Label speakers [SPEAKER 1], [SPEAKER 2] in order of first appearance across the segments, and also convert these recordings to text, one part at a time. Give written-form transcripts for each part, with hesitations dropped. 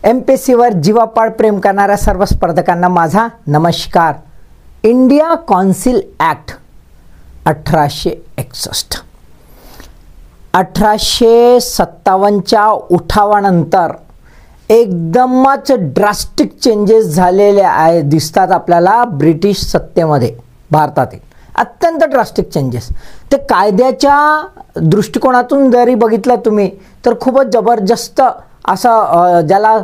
[SPEAKER 1] एमपीएससीवर जीवापाड प्रेम करणाऱ्या सर्व स्पर्धकांना माझा नमस्कार। इंडिया कौन्सिल ॲक्ट 1861 1857च्या उठावानंतर एकदमच ड्रास्टिक चेंजेस झालेले आहे दिसतात आपल्याला ब्रिटिश सत्तेमध्ये भारतातील अत्यंत ड्रास्टिक चेंजेस। ते कायद्याच्या दृष्टिकोनातून जरी बघितलं तुम्ही तर खूपच जबरदस्त असं ज्याला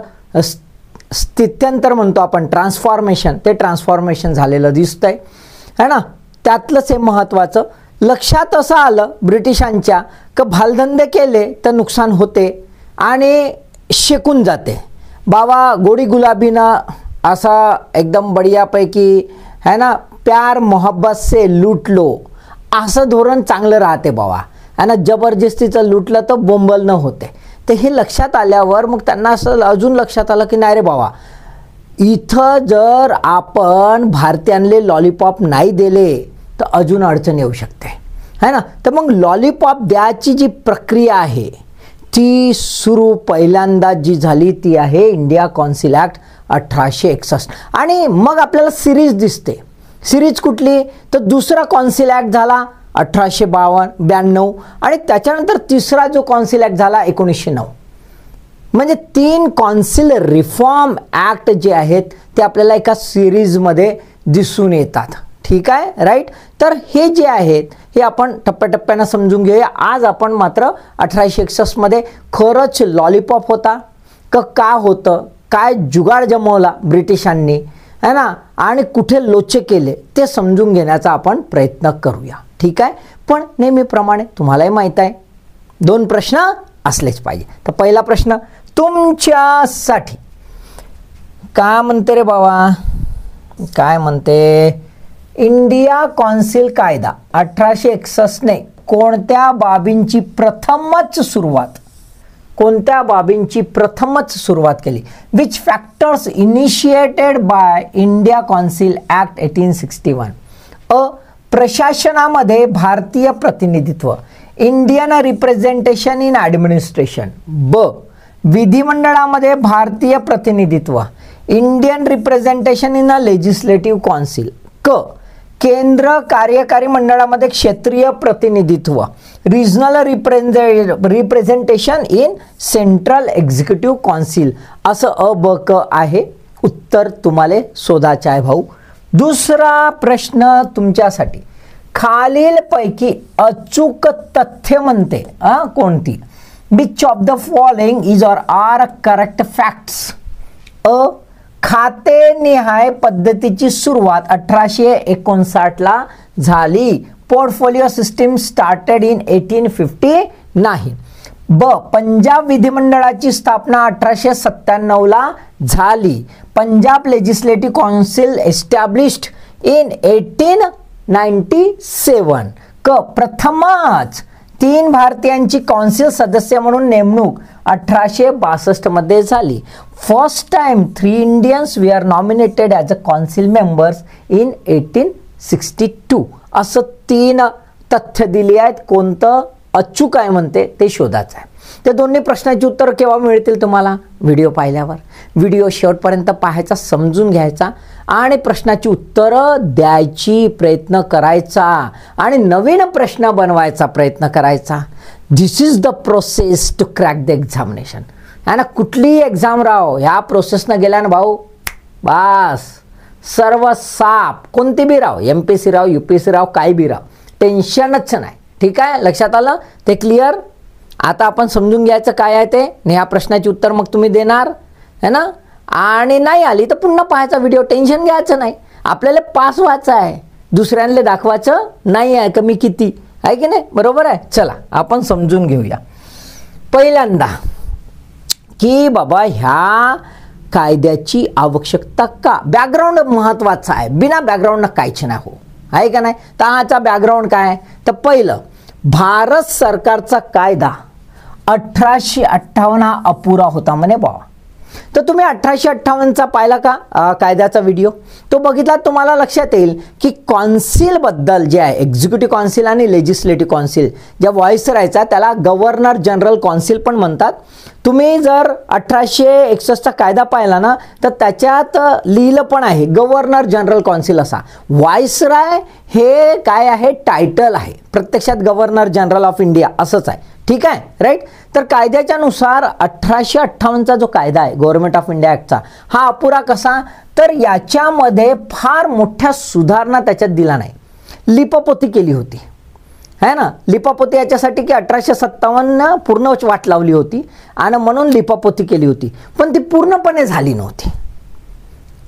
[SPEAKER 1] स्थित्यंतर म्हणतो आपण ट्रान्सफॉर्मेशन, ते ट्रान्सफॉर्मेशन झालेलं दिसतंय है ना। त्यातलंच हे महत्त्वाचं लक्षात असं आलं ब्रिटिशांच्या की भालधंदे केले तर नुकसान होते आणि शेकून जाते बाबा। गोडी गुलाबीनं असा एकदम बढियापैकी है ना प्यार मोहब्बत से लूट लो असं धोरण चांगलं राहते बाबा है ना। जबरदस्तीचं लुटलं तर बोंबलणं होते। ते हे लक्षात आल्यावर मग त्यांना असं अजून लक्षात आलं की नाही रे बाबा, इथं जर आपण भारतीयांले लॉलीपॉप नाही दिले तर अजून अडचण येऊ शकते है ना। तर मग लॉलीपॉप द्यायची जी प्रक्रिया आहे ती सुरू पहिल्यांदा जी झाली ती आहे इंडिया कौन्सिल ॲक्ट 1861 आणि मग आपल्याला सिरीज दिसते। सिरीज कुठली तर दुसरा कौन्सिल ॲक्ट झाला 1852 आणि त्याच्यानंतर तिसरा जो कौन्सिल ॲक्ट झाला 1909। म्हणजे 3 कौन्सिल रिफॉर्म ॲक्ट जे आहेत ते आपल्याला एका सिरीजमध्ये दिसून येतात। ठीक आहे, राईट। तर हे जे आहेत हे आपण टप्प्याटप्प्यानं समजून घेऊया। आज आपण मात्र 1861 मध्ये खरंच लॉलीपॉप होता का होतं, काय जुगाड जमवला ब्रिटिशांनी है ना आणि कुठे लोचे केले ते समजून घेण्याचा आपण प्रयत्न करूया। ठीक आहे, पण नेहमीप्रमाणे तुम्हालाही माहीत आहे 2 प्रश्न असलेच पाहिजे। तर पहिला प्रश्न तुमच्यासाठी काय म्हणते रे बाबा, काय म्हणते इंडिया कौन्सिल कायदा 1861 ने कोणत्या बाबींची प्रथमच सुरुवात केली? Which factors initiated by India council act 1861? अ प्रशासनामध्ये भारतीय प्रतिनिधित्व, इंडियन रिप्रेझेंटेशन इन ॲडमिनिस्ट्रेशन। ब विधिमंडळामध्ये भारतीय प्रतिनिधित्व, Indian representation in a legislative council. क केंद्र कार्यकारी मंडळामध्ये क्षेत्रीय प्रतिनिधित्व, regional representation in central executive council. असं अ ब क आहे। उत्तर तुम्हाला शोधायचे आहे भाऊ। दुसरा प्रश्न तुमच्यासाठी खालीलपैकी अचूक तथ्य म्हणते कोणती? Which of the following is or are correct facts? अ खातेनिहाय पद्धतीची सुरुवात 1859 ला झाली। Portfolio system started in 1859। ब पंजाब विधिमंडळाची स्थापना 1897 ला झाली। Punjab legislative council established in 1897। क प्रथमच 3 भारतीयांची कौन्सिल सदस्य म्हणून नेमणूक 1862 मध्ये झाली। First time 3 Indians we are nominated as a council members in 1862। असं 3 तथ्य दिली आहेत। कोणतं अचूक आहे म्हणते ते शोधायचं आहे। त्या दोन्ही प्रश्नाची उत्तर केव्हा मिळतील तुम्हाला? व्हिडिओ पाहिल्यावर। व्हिडिओ शेवटपर्यंत पाहायचा, समजून घ्यायचा आणि प्रश्नाची उत्तरं द्यायची प्रयत्न करायचा आणि नवीन प्रश्न बनवायचा प्रयत्न करायचा। This is the process to crack the examination है ना। कुठलीही एक्झाम राहो ह्या प्रोसेसनं गेल्यानं भाऊ बस सर्व साफ, कोणती बी राहो, एमपीएससी राहो यूपीएससी राहो काही बी राहो, टेन्शनच नाही। ठीक आहे, लक्षात आलं ते क्लिअर? आता आपण समजून घ्यायचं काय आहे ते, ह्या प्रश्नाची उत्तर मग तुम्ही देणार है ना। आणि नाही आली तर पुन्हा पाहायचा व्हिडिओ, टेन्शन घ्यायचं नाही। आपल्याला पास व्हायचं आहे, दुसऱ्यांना दाखवायचं नाही आहे कमी किती आहे की नाही, बरोबर आहे। चला आपण समजून घेऊया पहिल्यांदा की बाबा ह्या कायद्याची आवश्यकता का। बॅकग्राऊंड महत्त्वाचा आहे, बिना बॅकग्राऊंडनं काहीच नाही हो, आहे का नाही। तर ह्याचा बॅकग्राऊंड काय? तर पहिलं भारत सरकारचा कायदा 1858 हा अपुरा होता म्हणे बाबा। तर तुम्ही 1858चा पाहिला का कायद्याचा व्हिडिओ? तो बघितला तुम्हाला लक्षात येईल की कॉन्सिलबद्दल जे आहे, एक्झिक्युटिव्ह कॉन्सिल आणि लेजिस्लेटिव्ह कॉन्सिल, ज्या व्हाईसरायचा त्याला गव्हर्नर जनरल कॉन्सिल पण म्हणतात. तुम्ही जर 1861चा कायदा पाहिला ना तर त्याच्यात लिहिलं पण आहे गव्हर्नर जनरल कॉन्सिल असा. व्हाईसराय हे काय आहे, टायटल आहे, प्रत्यक्षात गव्हर्नर जनरल ऑफ इंडिया असंच आहे. ठीक आहे, राईट. तर कायद्याच्या नुसार 1858चा जो कायदा आहे गव्हर्नमेंट ऑफ इंडिया ॲक्टचा, हा अपुरा कसा, तर याच्यामध्ये फार मोठ्या सुधारणा त्याच्यात दिला नाही. लिपापोती केली होती है ना. लिपापोती याच्यासाठी की 1857 पूर्ण वाट लावली होती आणि म्हणून लिपापोती केली होती, पण ती पूर्णपणे झाली नव्हती.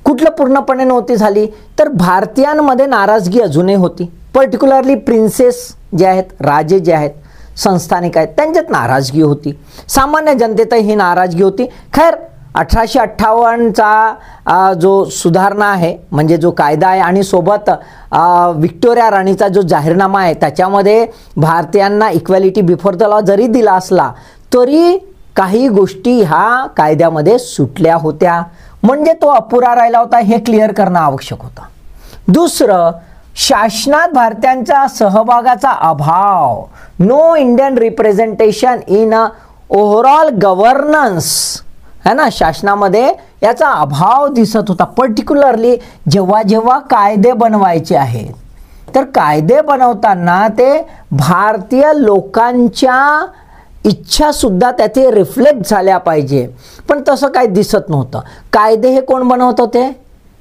[SPEAKER 1] कुठलं पूर्णपणे नव्हती झाली, तर भारतीयांमध्ये नाराजगी अजूनही होती. पर्टिक्युलरली प्रिन्सेस जे आहेत, राजे जे आहेत, संस्थानिक आहेत, त्यांच्यात नाराजगी होती. सामान्य जनतेतही ही नाराजगी होती. खैर 1858चा जो सुधारणा आहे म्हणजे जो कायदा आहे आणि सोबत व्हिक्टोरिया राणीचा जो जाहीरनामा आहे त्याच्यामध्ये भारतीयांना इक्वॅलिटी बिफोर द लॉ जरी दिला असला तरी काही गोष्टी ह्या कायद्यामध्ये सुटल्या होत्या, म्हणजे तो अपुरा राहिला होता, हे क्लिअर करणं आवश्यक होतं. दुसरं, शासनात भारतीयांच्या सहभागाचा अभाव, no Indian representation in overall governance है ना. शासनामध्ये याचा अभाव दिसत होता. पर्टिक्युलरली जेव्हा जेव्हा कायदे बनवायचे आहेत तर कायदे बनवताना ते भारतीय लोकांच्या इच्छासुद्धा त्याचे रिफ्लेक्ट झाल्या पाहिजे, पण तसं काही दिसत नव्हतं. कायदे हे कोण बनवत होते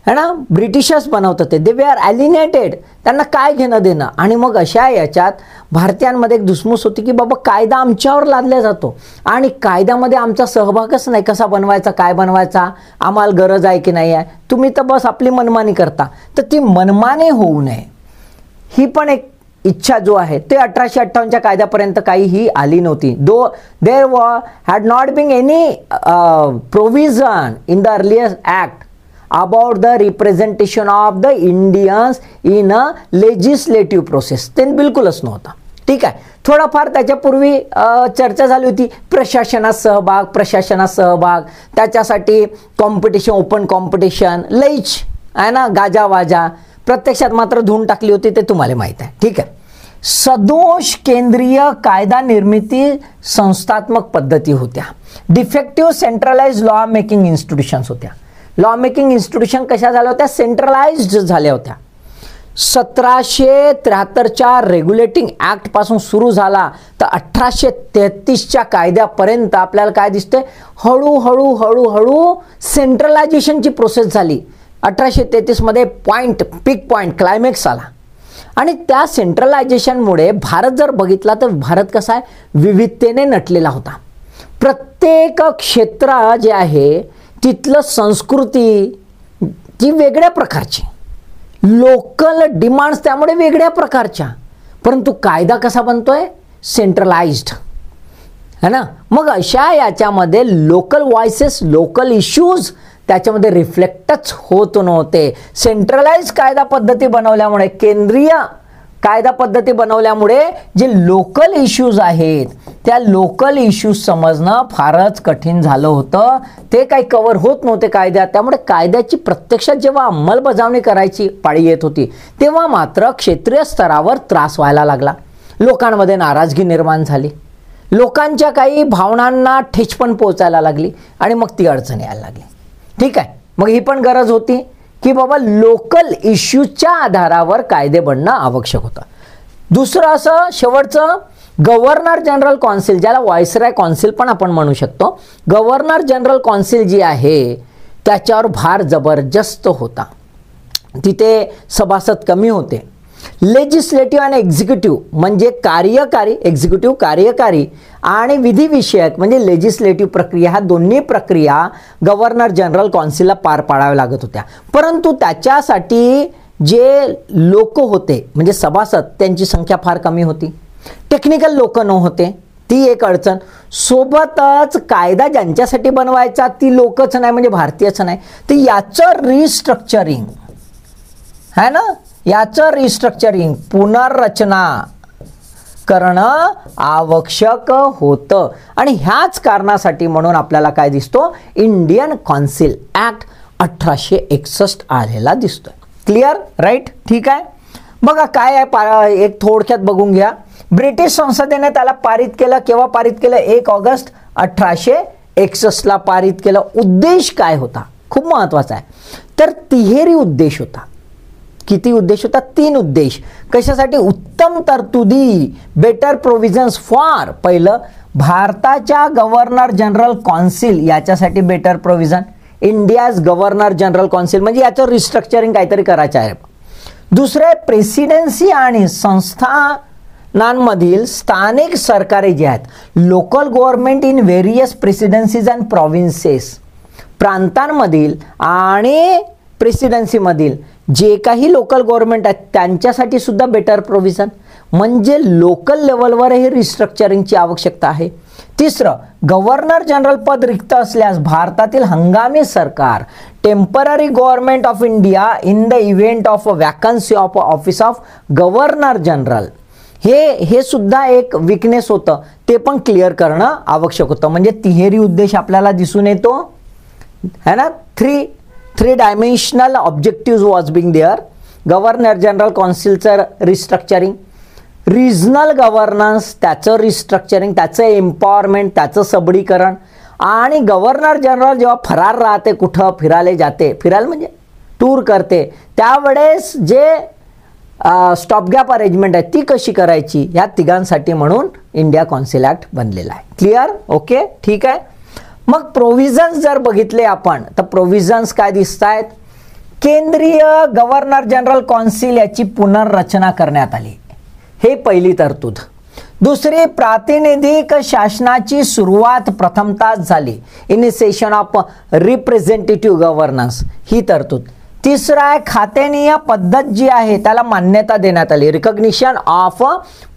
[SPEAKER 1] है ना, ब्रिटिशर्स बनवत होते. दे वे आर ॲलिनेटेड, त्यांना काय घेणं देणं. आणि मग अशा याच्यात भारतीयांमध्ये एक धुसमूस होती की बाबा कायदा आमच्यावर लादला जातो आणि कायद्यामध्ये आमचा सहभागच नाही, कसा बनवायचा, काय बनवायचा, आम्हाला गरज आहे की नाही आहे, तुम्ही तर बस आपली मनमानी करता. तर ती मनमानी होऊ नये ही पण एक इच्छा जो आहे ते 1858च्या कायद्यापर्यंत काहीही आली नव्हती. Though there had not been any provision in the earlier act about the representation of the Indians in a legislative process. ते बिलकुलच नव्हता. ठीक आहे, थोडाफार त्याच्यापूर्वी चर्चा झाली होती प्रशासनात सहभाग, त्याच्यासाठी कॉम्पिटिशन, ओपन कॉम्पिटिशन, लईच आहे ना, गाजावाजा. प्रत्यक्षात मात्र धुवून टाकली होती, ते तुम्हाला माहीत आहे. ठीक आहे. सदोष केंद्रीय कायदा निर्मिती संस्थात्मक पद्धती होत्या. Defective centralise law making institutions होत्या. लॉ मेकिंग इन्स्टिट्यूशन कशा झाल्या होत्या, सेंट्रलाइज्ड झाल्या होत्या. 1773च्या रेग्युलेटिंग ॲक्ट पासून सुरू झाला तर 1833च्या कायद्यापर्यंत आपल्याला काय दिसते, हळूहळू सेंट्रलायझेशनची प्रोसेस झाली. 1833मध्ये पीक पॉईंट क्लायमॅक्स आला आणि त्या सेंट्रलायझेशनमुळे भारत जर बघितला तर भारत कसा आहे, विविधतेने नटलेला होता. प्रत्येक क्षेत्र जे आहे तिथलं संस्कृती ती वेगळ्या प्रकारची, लोकल डिमांड्स त्यामुळे वेगळ्या प्रकारच्या, परंतु कायदा कसा बनतोय, सेंट्रलाइज्ड है ना. मग अशा याच्यामध्ये लोकल व्हॉइसेस, लोकल इश्यूज त्याच्यामध्ये रिफ्लेक्टच होत नव्हते. सेंट्रलाइज कायदा पद्धती बनवल्यामुळे, केंद्रीय कायदा पद्धती बनवल्यामुळे जे लोकल इश्यूज आहेत त्या लोकल इश्यूज समजणं फारच कठीण झालं होतं. ते काही कव्हर होत नव्हते कायद्यात. त्यामुळे कायद्याची प्रत्यक्षात जेव्हा अंमलबजावणी करायची पाळी येत होती तेव्हा मात्र क्षेत्रीय स्तरावर त्रास व्हायला लागला. लोकांमध्ये नाराजगी निर्माण झाली, लोकांच्या काही भावनांना ठेच पण पोचायला लागली आणि मग ती अडचण यायला लागली. ठीक आहे, मग ही पण गरज होती की बाबा लोकल इश्यूजच्या आधारावर कायदे बनणं आवश्यक होतं. दुसरं असं शेवटचं, गव्हर्नर जनरल कॉन्सिल, ज्याला व्हाईसराय कॉन्सिल पण आपण म्हणू शकतो. गव्हर्नर जनरल कॉन्सिल जी आहे त्याच्यावर भार जबरदस्त होता. तिथे सभासद कमी होते. लेजिस्लेटिव्ह आणि एक्झिक्युटिव्ह म्हणजे कार्यकारी, एक्झिक्युटिव्ह कार्यकारी आणि विधिविषयक म्हणजे लेजिस्लेटिव्ह प्रक्रिया, ह्या दोन्ही प्रक्रिया गव्हर्नर जनरल कॉन्सिलला पार पाडाव्या लागत होत्या. परंतु त्याच्यासाठी जे लोक होते म्हणजे सभासद त्यांची संख्या फार कमी होती. टेक्निकल लोक नव्हते, ती एक अडचण. सोबतच कायदा ज्यांच्यासाठी बनवायचा ती लोकच नाही म्हणजे भारतीयच नाही. तर याचं रिस्ट्रक्चरिंग है ना, याचं रिस्ट्रक्चरिंग, पुनर्रचना करणं आवश्यक होतं आणि ह्याच कारणासाठी म्हणून आपल्याला काय दिसतो, इंडियन कौन्सिल ऍक्ट 1861 आलेला दिसतोय. क्लिअर, राईट, ठीक आहे. बघा काय आहे, एक थोडक्यात बघून घ्या. ब्रिटिश संसदेने त्याला पारित केलं. केव्हा पारित केलं? 1 ऑगस्ट 1861 ला पारित केलं. उद्देश काय होता? खूप महत्वाचा आहे. तर तिहेरी उद्देश होता. किती उद्देश होता? 3 उद्देश. कशासाठी? उत्तम तरतुदी, बेटर प्रोव्हिजन्स फॉर, पहिलं भारताच्या गव्हर्नर जनरल कौन्सिल याच्यासाठी better provision, India's governor general council म्हणजे याचं रिस्ट्रक्चरिंग काहीतरी करायचं आहे. दुसरे प्रेसिडेन्सी आणि संस्थानांमधील स्थानिक सरकारे जे आहेत, local government in various presidencies and provinces, प्रांतांमधील आणि प्रेसिडेन्सीमधील जे काही लोकल गव्हर्नमेंट आहेत त्यांच्यासाठी सुद्धा बेटर प्रोव्हिजन, म्हणजे लोकल लेवलवर हे रिस्ट्रक्चरिंगची आवश्यकता आहे. तिसरं, गव्हर्नर जनरल पद रिक्त असल्यास भारतातील हंगामी सरकार, temporary government of India in the event of a vacancy of office of governor general, हे सुद्धा एक विकनेस होतं, ते पण क्लिअर करणं आवश्यक होतं. म्हणजे तिहेरी उद्देश आपल्याला दिसून येतो है ना. Three dimensional objective was being there. Governor general कौन्सिलचं रिस्ट्रक्चरिंग, रिजनल गव्हर्नन्स त्याचं रिस्ट्रक्चरिंग, त्याचं एम्पॉवरमेंट, त्याचं सबलीकरण, आणि गव्हर्नर जनरल जेव्हा फरार राहते, कुठं फिरायला जाते, फिरायला म्हणजे टूर करते, त्यावेळेस जे स्टॉपगॅप अरेंजमेंट आहे ती कशी करायची, ह्या तिघांसाठी म्हणून इंडिया कौन्सिल ऍक्ट बनलेला आहे. क्लिअर, ओके, ठीक आहे. मग प्रोव्हिजन्स जर बघितले आपण तर प्रोव्हिजन्स काय दिसत आहेत? केंद्रीय गव्हर्नर जनरल कौन्सिल याची पुनर्रचना करण्यात आली, हे पहिली तरतूद. दुसरी, प्रातिनिधिक शासनाची सुरुवात प्रथमतः झाली, इनिशिएशन ऑफ रिप्रेझेंटेटिव्ह गव्हर्नन्स, ही तरतूद. तिसरा आहे, खातेनीय पद्धत जी आहे त्याला मान्यता देण्यात आली, रिकॉग्निशन ऑफ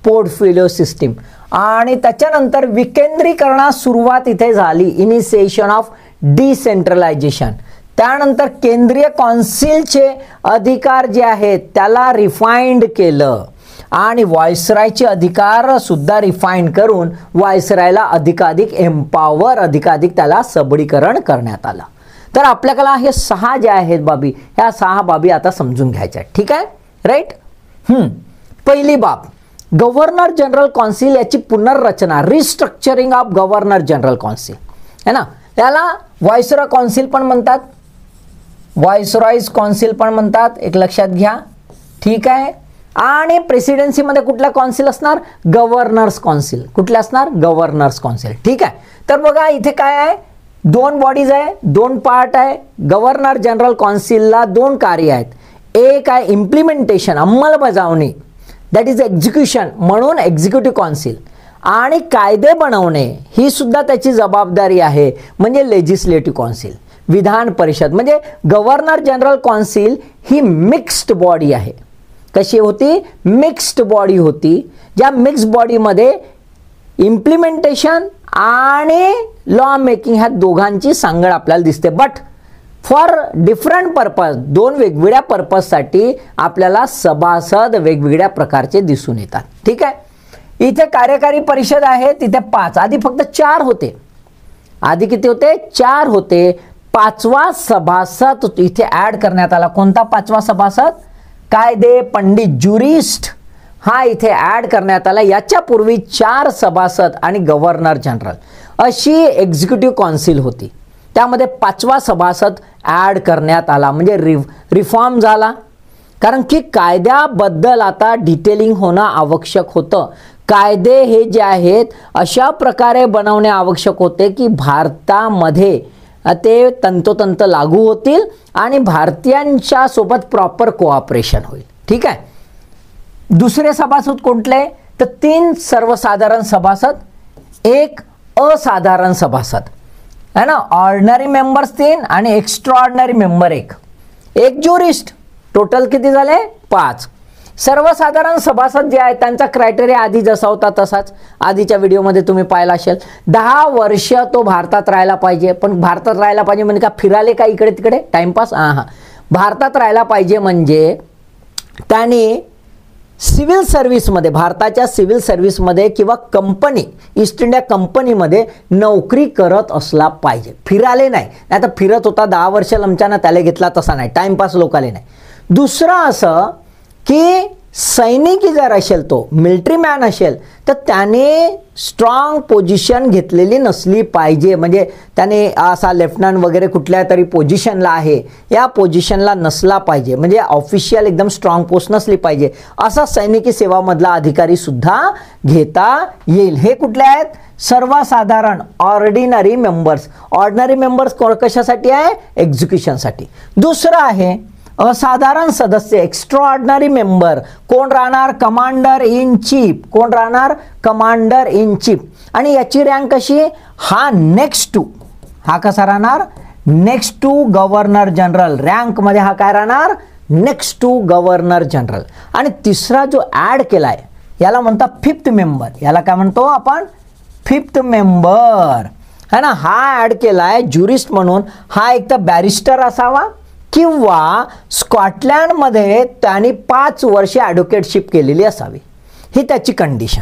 [SPEAKER 1] पोर्टफोलिओ सिस्टीम. आणि त्याच्यानंतर विकेंद्रीकरणास सुरुवात इथे झाली, इनिशिएशन ऑफ डिसेंट्रलायझेशन. त्यानंतर केंद्रीय कौन्सिलचे अधिकार जे आहेत त्याला रिफाइंड केलं आणि व्हायसरायचे अधिकार सुद्धा रिफाईन करून व्हायसरायला अधिकाधिक एम्पॉवर, अधिकाधिक त्याला सबलीकरण करण्यात आलं. तर आपल्याला हे 6 जे आहेत बाबी, ह्या 6 बाबी आता समजून घ्यायच्या, ठीक आहे, राईट. पहिली बाब, गव्हर्नर जनरल कौन्सिल याची पुनर्रचना, restructuring of governor general council है ना. याला व्हायसरॉय कौन्सिल पण म्हणतात, व्हायसरॉयज कौन्सिल पण म्हणतात, एक लक्षात घ्या, ठीक आहे. आणि प्रेसिडेन्सीमध्ये कुठला कौन्सिल असणार? Governor's council. कुठले असणार? गव्हर्नर्स कौन्सिल, ठीक आहे. तर बघा इथे काय आहे, 2 बॉडीज आहे, 2 पार्ट आहे. गव्हर्नर जनरल कौन्सिलला 2 कार्य आहेत. एक आहे इम्प्लिमेंटेशन, अंमलबजावणी, दॅट इज एक्झिक्युशन, म्हणून एक्झिक्युटिव्ह कौन्सिल. आणि कायदे बनवणे ही सुद्धा त्याची जबाबदारी आहे, म्हणजे लेजिस्लेटिव्ह कौन्सिल, विधान परिषद. म्हणजे गव्हर्नर जनरल कौन्सिल ही मिक्स्ड बॉडी आहे. कशी होती? मिक्स्ड बॉडी होती. ज्या मिक्स्ड बॉडीमध्ये इम्प्लिमेंटेशन आणि लॉ मेकिंग ह्या दोघांची सांगड आपल्याला दिसते. बट फॉर डिफरंट पर्पज, 2 वेगवेगळ्या पर्पजसाठी आपल्याला सभासद वेगवेगळ्या प्रकारचे दिसून येतात, ठीक आहे. इथे कार्यकारी परिषद आहे, तिथे 5, आधी फक्त 4 होते. आधी किती होते? 4 होते. 5वा सभासद इथे ऍड करण्यात आला. कोणता 5वा सभासद? कायदे पंडित, ज्युरिस्ट, हा इथे ऍड करण्यात आला. याच्यापूर्वी 4 सभासद आणि गव्हर्नर जनरल अशी एक्झिक्युटिव्ह कौन्सिल होती. त्यामध्ये 5वा सभासद ऍड करण्यात आला, म्हणजे रिफॉर्म झाला. कारण की कायद्याबद्दल आता डिटेलिंग होणं आवश्यक होतं. कायदे हे जे आहेत अशा प्रकारे बनवणे आवश्यक होते की भारतामध्ये ते तंतोतंत लागू होतील आणि भारतीयांच्या सोबत प्रॉपर कोऑपरेशन होईल, ठीक आहे. दुसरे सभासद कोणते? तर 3 सर्वसाधारण सभासद, 1 असाधारण सभासद है ना. ऑर्डिनरी मेंबर्स 3 आणि एक्स्ट्राऑर्डिनरी मेंबर 1, 1 ज्युरिस्ट. टोटल किती झाले? 5. सर्वसाधारण सभासद जे आहेत त्यांचा क्रायटेरिया आधी जसा होता तसाच, आधीच्या व्हिडिओमध्ये तुम्ही पाहिला असेल. 10 वर्ष तो भारतात राहायला पाहिजे. पण भारतात राहायला पाहिजे म्हणजे का फिराले का इकडे तिकडे टाइमपास? भारतात राहायला पाहिजे म्हणजे त्याने सिव्हिल सर्व्हिसमध्ये, भारताच्या सिव्हिल सर्व्हिसमध्ये किंवा कंपनी, ईस्ट इंडिया कंपनीमध्ये नोकरी करत असला पाहिजे. फिराले नाही, आता फिरत होता 10 वर्ष लमच्यानं त्याला घेतला तसा नाही, टाइमपास लोकाले नाही. दुसरं असं की सैनिकी जर असेल, तो मिलिटरी मॅन असेल, तर त्याने स्ट्रॉंग पोझिशन घेतलेली नसली पाहिजे. म्हणजे त्याने असा लेफ्टनंट वगैरे कुठल्या तरी पोझिशनला आहे, या पोझिशनला नसला पाहिजे. म्हणजे ऑफिशियल एकदम स्ट्रॉंग पोस्ट नसली पाहिजे. असा सैनिकी सेवामधला अधिकारी सुद्धा घेता येईल. हे कुठले आहेत? सर्वसाधारण, ऑर्डिनरी मेंबर्स. ऑर्डिनरी मेंबर्स कशासाठी आहे? एक्झिक्युशनसाठी. दुसरं आहे असाधारण सदस्य, एक्स्ट्रा ऑर्डिनरी मेंबर. कोण राहणार? Commander in chief. कोण राहणार? Commander in chief. आणि याची रँक कशी? हा नेक्स्ट टू, हा कसा राहणार? Next to governor general. रँकमध्ये हा काय राहणार? Next to governor general. आणि तिसरा जो ॲड केलाय याला म्हणतात फिफ्थ मेंबर. याला काय म्हणतो आपण? फिफ्थ मेंबर है ना. हा ॲड केलाय ज्युरिस्ट म्हणून. हा एक तर बॅरिस्टर असावा किंवा स्कॉटलँडमध्ये त्यांनी 5 वर्षे ॲडव्होकेटशिप केलेली असावी, ही त्याची कंडिशन.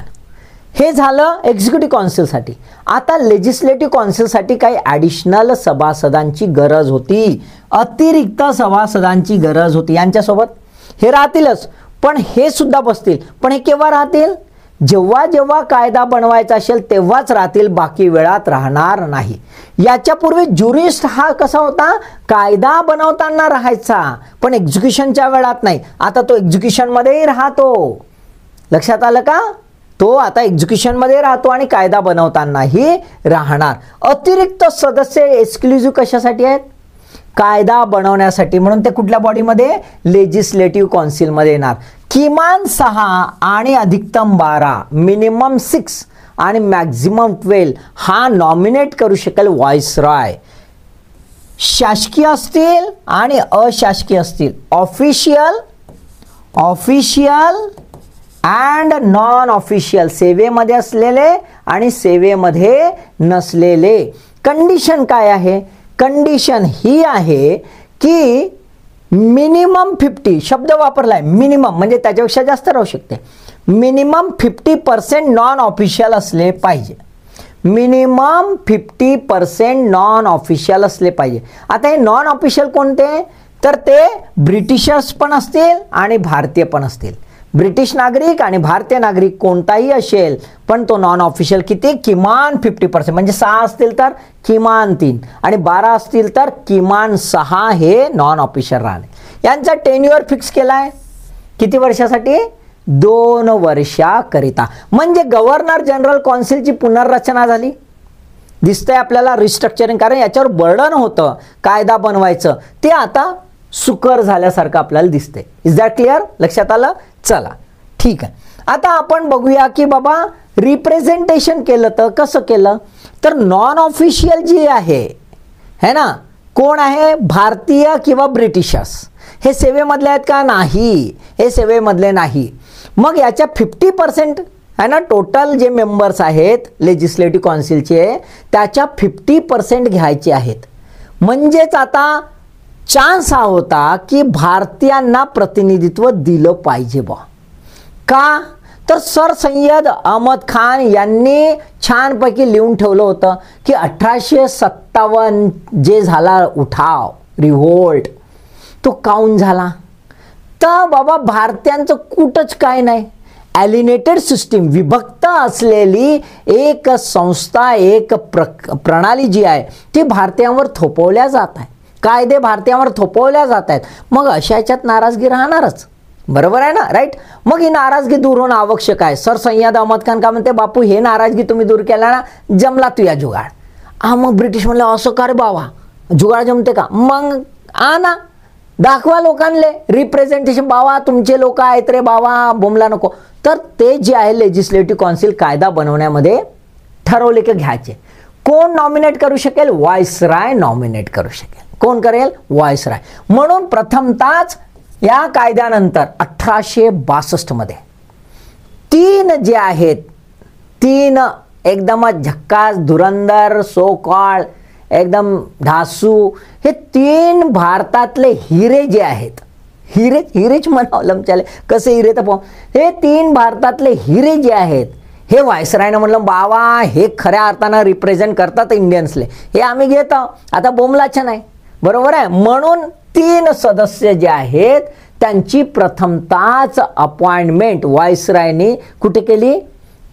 [SPEAKER 1] हे झालं एक्झिक्युटिव्ह काउन्सिलसाठी. आता लेजिस्लेटिव्ह काउन्सिलसाठी काही ॲडिशनल सभासदांची गरज होती, अतिरिक्त सभासदांची गरज होती. यांच्यासोबत हे राहतीलच, पण हे सुद्धा बसतील. पण हे केव्हा राहतील? जेव्हा जेव्हा कायदा बनवायचा असेल तेव्हाच राहतील, बाकी वेळात राहणार नाही. याच्यापूर्वी ज्युरिस्ट हा कसा होता? कायदा बनवताना राहायचा, पण एक्झिक्युशनच्या वेळात नाही. आता तो एक्झिक्युशनमध्येही राहतो. लक्षात आलं का? तो आता एक्झिक्युशनमध्ये राहतो आणि कायदा बनवतानाही राहणार. अतिरिक्त सदस्य एक्सक्लुझिव्ह कशासाठी आहेत? कायदा बनवण्यासाठी. म्हणून ते कुठल्या बॉडीमध्ये? लेजिस्लेटिव्ह काउन्सिलमध्ये येणार. किमान 6 आणि अधिकतम 12, मिनिमम 6 आणि मॅक्झिमम 12 हा नॉमिनेट करू शकेल व्हाईसरॉय. शासकीय असतील आणि अशासकीय असतील, ऑफिशियल अँड नॉन ऑफिशियल, सेवेमध्ये असलेले आणि सेवेमध्ये नसलेले. कंडिशन काय आहे? कंडिशन ही आहे की मिनिमम 50 शब्द वापरलाय. मिनिमम म्हणजे त्याच्यापेक्षा जास्त राहू शकते. मिनिमम 50% नॉन ऑफिशियल असले पाहिजे. मिनिमम 50% नॉन ऑफिशियल असले पाहिजे. आता हे नॉन ऑफिशियल कोणते? तर ते ब्रिटिशर्स पण असतील आणि भारतीय पण असतील. ब्रिटिश नागरिक आणि भारतीय नागरिक कोणताही असेल, पण तो नॉन ऑफिशियल किती? किमान 50%. म्हणजे 6 असतील तर किमान 3 आणि 12 असतील तर किमान 6 हे नॉन ऑफिशियल राहणे. यांचा टेन्युअर फिक्स केलाय किती वर्षासाठी? 2 वर्षाकरिता. म्हणजे गव्हर्नर जनरल काउन्सिलची पुनर्रचना झाली. दिसतंय आपल्याला रिस्ट्रक्चरिंग, कारण याच्यावर बर्डन होतं कायदा बनवायचं, ते आता सुकर झाल्यासारखं आपल्याला दिसते. Is that clear? लक्षात आलं? चला ठीक आहे. आता आपण बघूया की बाबा रिप्रेझेंटेशन केलं तर कसं केलं. तर नॉन ऑफिशियल जी आहे है ना, कोण आहे? भारतीय किंवा ब्रिटिशर्स. हे सेवेमधले आहेत का? नाही, हे सेवेमधले नाही. मग याच्या 50% आहे ना, टोटल जे मेंबर्स आहेत लेजिस्लेटिव्ह काउन्सिलचे, त्याच्या 50% घ्यायचे आहेत. म्हणजेच आता चान्स हा होता की भारतीयांना प्रतिनिधित्व दिलं पाहिजे बा. का? तर सर सय्यद अहमद खान यांनी छानपैकी लिहून ठेवलं होतं की 1857 जे झाला उठाव, रिव्होल्ट, तो काऊन झाला? तर बाबा भारतीयांचं कुठंच काय नाही. ॲलिनेटेड सिस्टीम, विभक्त असलेली एक संस्था, एक प्रणाली जी आहे ती भारतीयांवर थोपवल्या जात आहे. कायदे भारतीयांवर थोपवल्या जात आहेत. मग अशा याच्यात नाराजगी राहणारच. बरोबर आहे ना? राईट. मग ही नाराजगी दूर होणं आवश्यक आहे. सर सय्यद अहमद खान का म्हणते, बापू हे नाराजगी तुम्ही दूर केला ना, जमला तुया जुगाड. मग ब्रिटिश म्हणलं, असं का रे बाबा, जुगाड जमते का? मग ना दाखवा लोकांले रिप्रेझेंटेशन. बाबा तुमचे लोक आहेत रे बाबा, बोंबला नको. तर ते जे आहे लेजिस्लेटिव्ह काउन्सिल कायदा बनवण्यामध्ये ठरवले की घ्यायचे. कोण नॉमिनेट करू शकेल? व्हाईसरॉय नॉमिनेट करू शकेल. कोण करेल? व्हाईसरॉय. म्हणून प्रथमतःच या कायद्यानंतर 1862 मध्ये 3 जे आहेत, 3 एकदमच झक्कास, धुरंदर, सो कॉल्ड एकदम ढासू, हे 3 भारतातले हिरे जे आहेत, हिरेच म्हणावं लमच्याले, कसे हिरे तर हे 3 भारतातले हिरे जे आहेत हे व्हायसरायनं म्हणलं बाबा हे खऱ्या अर्थानं रिप्रेझेंट करतात इंडियन्सले, हे आम्ही घेतो, आता बोमलाचं नाही, बरोबर आहे. म्हणून 3 सदस्य जे आहेत त्यांची प्रथमताच अपॉइंटमेंट व्हायसरायनी कुठे केली,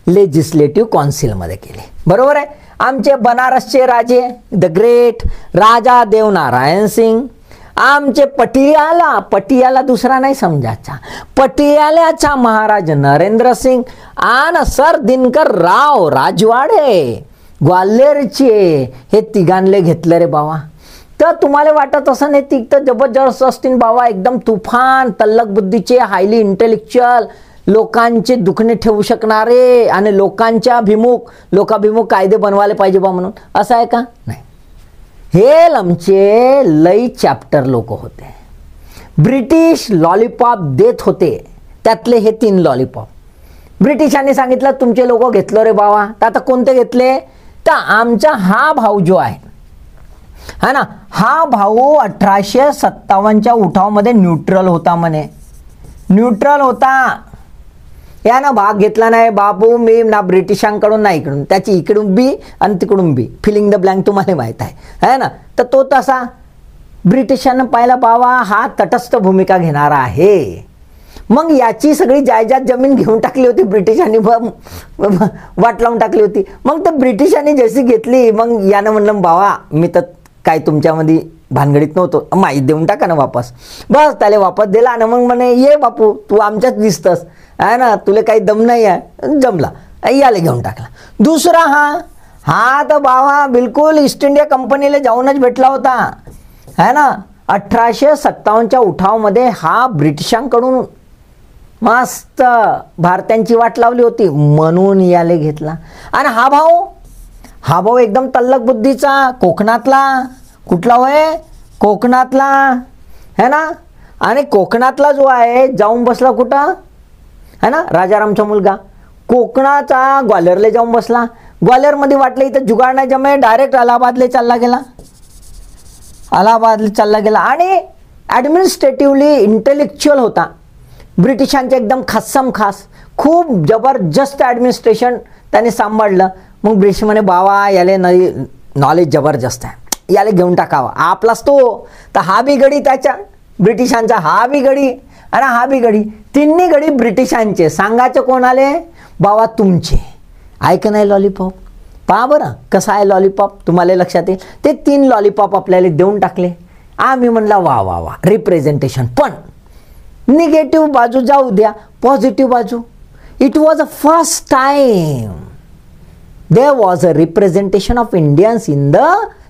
[SPEAKER 1] लेजिस्लेटिव्ह काउन्सिलमध्ये केली, बरोबर आहे. आमचे बनारसचे राजे द ग्रेट राजा देवनारायण सिंग, आमचे पटियाला दुसरा नाही समजायचा, पटियाल्याचा महाराज नरेंद्र सिंग आणि सर दिनकर राव राजवाडे ग्वाल्हेरचे, हे तिघांले घेतलं रे बाबा. तर तुम्हाला वाटत असं नाही ती तर जबरदस्त असतील बाबा, एकदम तुफान तल्लक बुद्धीचे, हायली इंटेलेक्च्युअल, लोकांचे दुखणे ठेवू शकणारे आणि लोकाभिमुख कायदे बनवायला पाहिजे बा म्हणून, असं आहे का? नाही. हे लमचे लई चॅप्टर लोक होते, ब्रिटिश लॉलीपॉप देत होते, त्यातले हे 3 लॉलीपॉप ब्रिटिशांनी सांगितलं तुमचे लोक घेतलो रे बाबा. तर आता कोणते घेतले, तर आमचा हा भाऊ जो आहे हा ना, हा भाऊ 1857च्या उठावामध्ये न्यूट्रल होता म्हणे, न्यूट्रल होता, यानं भाग घेतला नाही बाबू, मी ना ब्रिटिशांकडून ना इकडून, त्याची इकडून बी आणि तिकडून बी, फिलिंग द ब्लँक तुम्हाला माहीत आहे ना. तर तो तसा ब्रिटिशांना पाहिला बाबा हा तटस्थ भूमिका घेणारा आहे, मग याची सगळी जायदाद जमीन घेऊन टाकली होती ब्रिटिशांनी, वाट लावून टाकली होती. मग तर ब्रिटिशांनी जशी घेतली, मग यानं म्हणलं बाबा मी तर काय तुमच्यामध्ये भानगडीत नव्हतो, माहीत देऊन टाका ना वापस. बस त्याला वापस दिला आणि मग म्हणे ये बापू तू आमच्याच दिसतस आहे ना, तुला काही दम नाही आहे, जमला, याला घेऊन टाकला. दुसरा हा तर बाबा बिलकुल ईस्ट इंडिया कंपनीला जाऊनच भेटला होता है ना. 1857च्या उठावामध्ये हा ब्रिटिशांकडून मस्त भारतीयांची वाट लावली होती, म्हणून याले घेतला. आणि हा भाऊ एकदम तल्लक बुद्धीचा, कोकणातला, कुठला होय, कोकणातला है ना. आणि कोकणातला जो आहे जाऊन बसला कुठं है ना, राजारामचा मुलगा कोकणाचा ग्वाल्हेरला जाऊन बसला. ग्वाल्हेरमध्ये वाटलं इथं जुगाड नाही जमे, डायरेक्ट अलाहाबादला चालला गेला. आणि ॲडमिनिस्ट्रेटिव्हली इंटेलेक्च्युअल होता, ब्रिटिशांचे एकदम खास खूप जबरदस्त ॲडमिनिस्ट्रेशन त्याने सांभाळलं. मग ब्रिटिश म्हणे बाबा याले नॉलेज जबरदस्त आहे, याला घेऊन टाकावा, आपलाच तो. तर हा बी गडी त्याच्या ब्रिटिशांचा, हा बी गडी आणि हा बी गडी, तिन्ही गडी ब्रिटिशांचे. सांगायचं कोणाले बाबा तुमचे, ऐक नाही लॉलीपॉप. पहा बरं कसं आहे लॉलीपॉप, तुम्हाला लक्षात येईल. ते 3 लॉलीपॉप आपल्याला देऊन टाकले. आम्ही म्हणला वा रिप्रेझेंटेशन. पण निगेटिव्ह बाजू जाऊ द्या, पॉझिटिव्ह बाजू, it was a first time there was a representation of Indians in the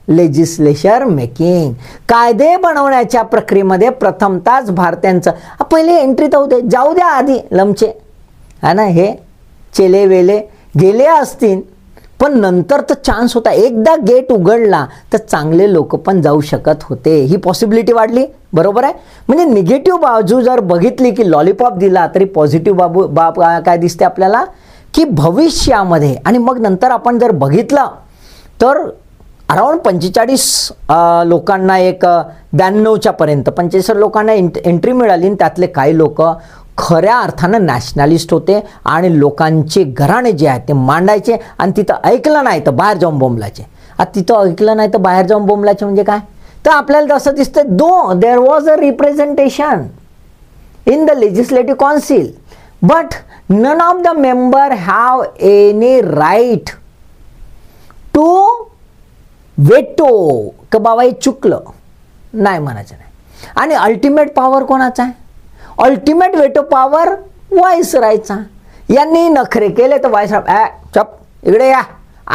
[SPEAKER 1] legislature making. कायदे बनवण्याच्या प्रक्रियेमध्ये प्रथमताच भारतीयांचं पहिले एंट्री तर जाऊ द्या आधी लमचे है ना, हे चेले वेले गेले असतील, पण नंतर तर चान्स होता, एकदा गेट उघडला तर चांगले लोक पण जाऊ शकत होते, ही पॉसिबिलिटी वाढली, बरोबर आहे. म्हणजे निगेटिव्ह बाजू जर बघितली की लॉलीपॉप दिला, तरी पॉझिटिव्ह बाब काय दिसते आपल्याला की भविष्यामध्ये. आणि मग नंतर आपण जर बघितलं तर अराउंड 45 लोकांना, एक 92च्या पर्यंत 45 लोकांना एंट्री मिळाली. त्यातले काही लोक खऱ्या अर्थानं नॅशनलिस्ट होते आणि लोकांचे घराणे जे आहेत ते मांडायचे, आणि तिथं ऐकलं नाही तर बाहेर जाऊन बोंबलायचे. आता तिथं ऐकलं नाही तर बाहेर जाऊन बोंबलायचे म्हणजे काय, तर आपल्याला तसं दिसतं there was a representation in the legislative council, but none of the member have any right to veto, का बाबा हे चुकलं नाही म्हणायचं नाही. आणि अल्टिमेट पॉवर कोणाचा आहे, अल्टिमेट वेटो पॉवर व्हायसरायचा. यांनी नखरे केले तर व्हायसराय चप इकडे या,